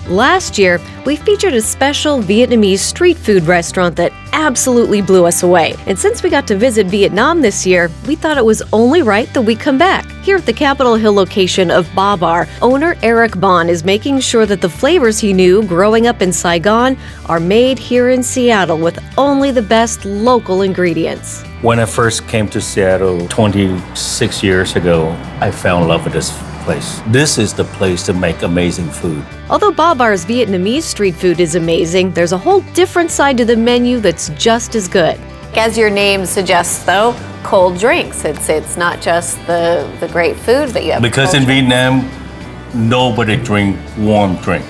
Last year, we featured a special Vietnamese street food restaurant that absolutely blew us away. And since we got to visit Vietnam this year, we thought it was only right that we come back. Here at the Capitol Hill location of Ba Bar, owner Eric Bond is making sure that the flavors he knew growing up in Saigon are made here in Seattle with only the best local ingredients. When I first came to Seattle 26 years ago, I fell in love with this place. This is the place to make amazing food. Although Ba Bar's Vietnamese street food is amazing, there's a whole different side to the menu that's just as good. As your name suggests, though, cold drinks. It's not just the great food, but you have because in Vietnam, nobody drink warm drink.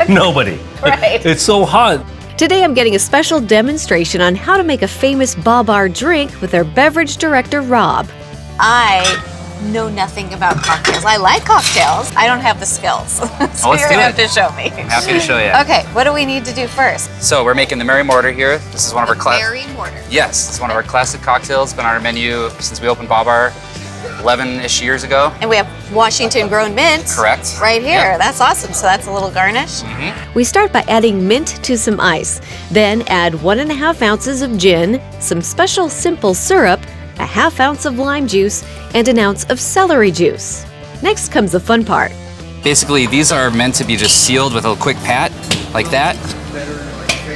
Nobody. Right. It's so hot. Today I'm getting a special demonstration on how to make a famous Ba Bar drink with their beverage director, Rob. I know nothing about cocktails. I like cocktails. I don't have the skills. So you're gonna have to show me. I'm happy to show you. Okay, what do we need to do first? So we're making the Mary Mortar here. This is one of our Mary Mortar. Yes, it's one of our classic cocktails. Been on our menu since we opened Ba Bar 11-ish years ago. And we have Washington grown mint. Correct. Right here. Yep. That's awesome. So that's a little garnish. We start by adding mint to some ice. Then add 1.5 ounces of gin, some special simple syrup, a 1/2 ounce of lime juice, and 1 ounce of celery juice. Next comes the fun part. Basically, these are meant to be just sealed with a quick pat, like that.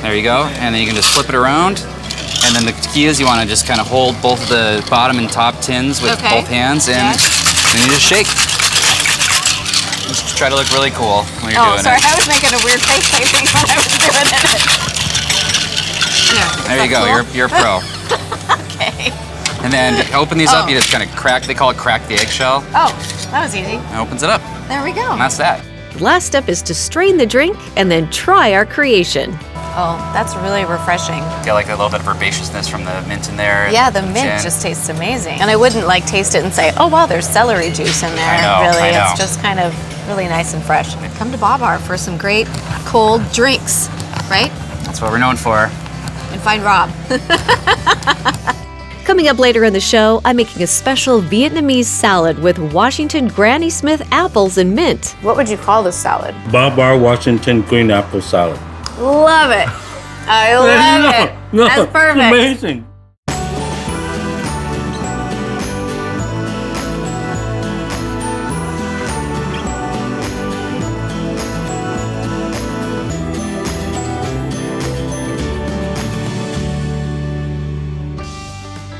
There you go. And then you can just flip it around. And then the key is you want to just kind of hold both of the bottom and top tins with both hands, and then you just shake. Just try to look really cool when you're doing sorry, it. I was making a weird face, I think, when I was doing it. There you go. Cool? You're a pro. Okay. And then to open these up, you just kind of crack. They call it crack the eggshell. Oh, that was easy. And opens it up. There we go. And that's that. The last step is to strain the drink and then try our creation. Oh, that's really refreshing. Get like a little bit of herbaceousness from the mint in there. Yeah, the mint Gin. just tastes amazing. And I wouldn't like taste it and say, oh wow, there's celery juice in there. I know, really, I know. it's just kind of really nice and fresh. Come to Ba Bar for some great cold drinks, right? That's what we're known for. And find Rob. Coming up later in the show, I'm making a special Vietnamese salad with Washington Granny Smith apples and mint. What would you call this salad? Ba Bar Washington green apple salad. Love it. I love it. That's perfect. Amazing.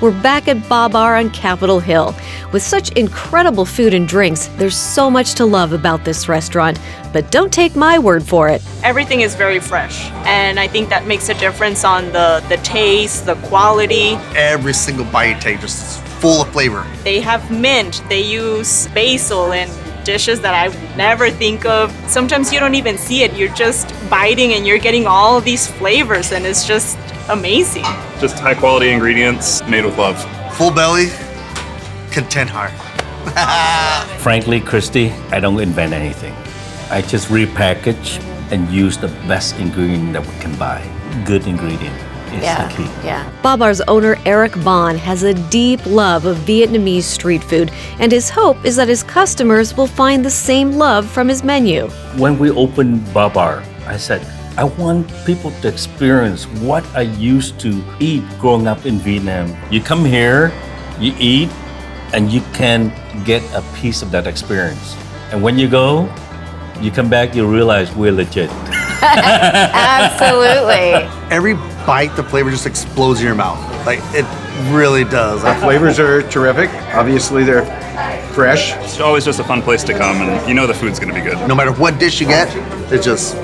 We're back at Ba Bar on Capitol Hill. With such incredible food and drinks, there's so much to love about this restaurant. But don't take my word for it. Everything is very fresh, and I think that makes a difference on the taste, the quality. Every single bite you take just is full of flavor. They have mint, they use basil and dishes that I would never think of. Sometimes you don't even see it, you're just biting and you're getting all of these flavors, and it's just amazing. Just high quality ingredients made with love. Full belly, content heart. Frankly, Christy, I don't invent anything. I just repackage and use the best ingredient that we can buy. Good ingredient is the key. Yeah. Ba Bar's owner, Eric Bond, has a deep love of Vietnamese street food, and his hope is that his customers will find the same love from his menu. When we opened Ba Bar, I said, I want people to experience what I used to eat growing up in Vietnam. You come here, you eat, and you can get a piece of that experience. And when you go, you come back, you realize we're legit. Absolutely. Every bite, the flavor just explodes in your mouth. Like, it really does. The flavors are terrific. Obviously, they're fresh. It's always just a fun place to come, and you know the food's gonna be good. No matter what dish you get, it's just...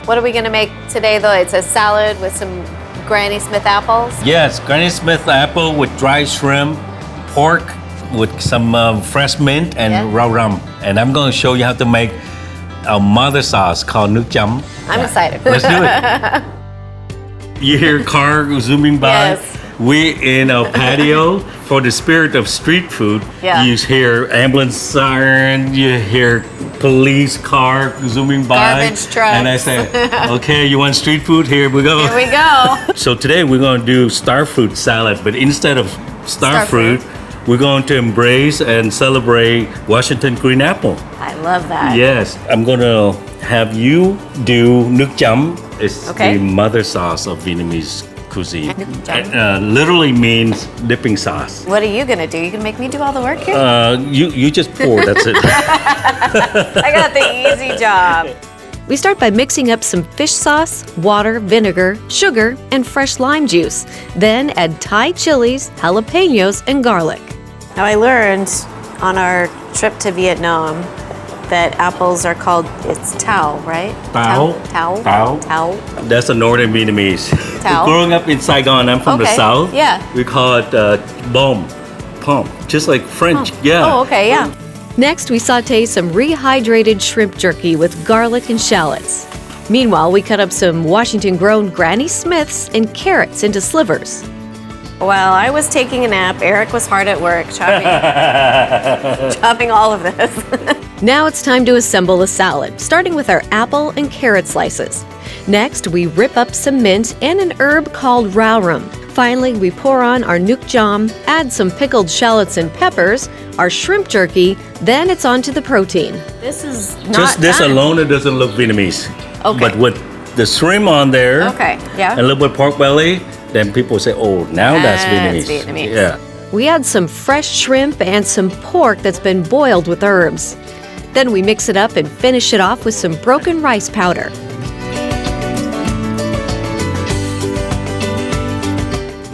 What are we going to make today, though? It's a salad with some Granny Smith apples. Yes, Granny Smith apple with dry shrimp, pork with some fresh mint and raw rum. And I'm going to show you how to make a mother sauce called nước chấm. I'm excited. Let's do it. You hear car zooming by? Yes. We in a patio for the spirit of street food. Yeah. You hear ambulance siren, you hear police car zooming by. Garbage trucks. And I say, okay, you want street food? Here we go. Here we go. So today we're going to do star fruit salad, but instead of star fruit, we're going to embrace and celebrate Washington green apple. I I love that. Yes, I'm gonna have you do nước chấm. It's Okay. the mother sauce of Vietnamese cuisine. Nước chấm. Literally means dipping sauce. What are you gonna do? You gonna make me do all the work here? You just pour. That's it. I got the easy job. We start by mixing up some fish sauce, water, vinegar, sugar, and fresh lime juice. Then add Thai chilies, jalapenos, and garlic. Now I learned on our trip to Vietnam that apples are called, it's tao, right? Tao. Tao. Tao. Tao. That's a northern Vietnamese. Tao. Growing up in Saigon, I'm from the Okay, south. yeah. We call it bom, pump, just like French. Yeah. Oh, okay, yeah. Next, we saute some rehydrated shrimp jerky with garlic and shallots. Meanwhile, we cut up some Washington-grown Granny Smiths and carrots into slivers. While I was taking a nap, Eric was hard at work chopping all of this. Now it's time to assemble the salad, starting with our apple and carrot slices. Next, we rip up some mint and an herb called raurum. Finally, we pour on our nuoc jam, add some pickled shallots and peppers, our shrimp jerky, then it's on to the protein. This is not Just this done. alone, it doesn't look Vietnamese. Okay. But with the shrimp on there, Okay, yeah. and a little bit of pork belly, then people say, "Oh, now that's Vietnamese." That's Vietnamese. Yeah. We add some fresh shrimp and some pork that's been boiled with herbs. Then we mix it up and finish it off with some broken rice powder.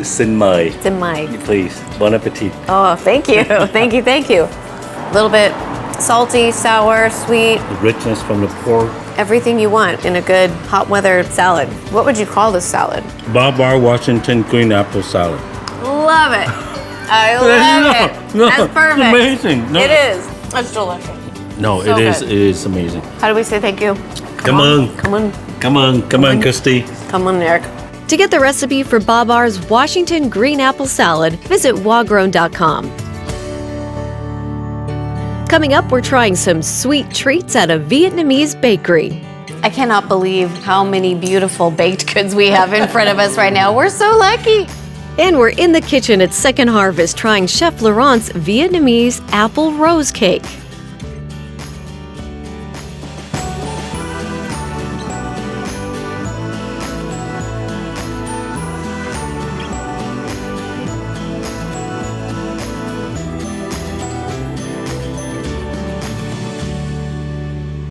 Xin mời, It's in my, please. Bon appetit. oh, thank you, thank you, thank you. A little bit salty, sour, sweet, The richness from the pork. everything you want in a good hot weather salad. What would you call this salad? Babar Washington green apple salad. Love it. I love it. No, That's perfect. it's amazing. No. It is. It's delicious. No, So it is. good. It is amazing. How do we say thank you? Come on, Come on. come on, Christy. Come on, Eric. To get the recipe for Babar's Washington green apple salad, visit wagrown.com. Coming up, we're trying some sweet treats at a Vietnamese bakery. I cannot believe how many beautiful baked goods we have in front of us right now. We're so lucky. And we're in the kitchen at Second Harvest trying Chef Laurent's Vietnamese apple rose cake.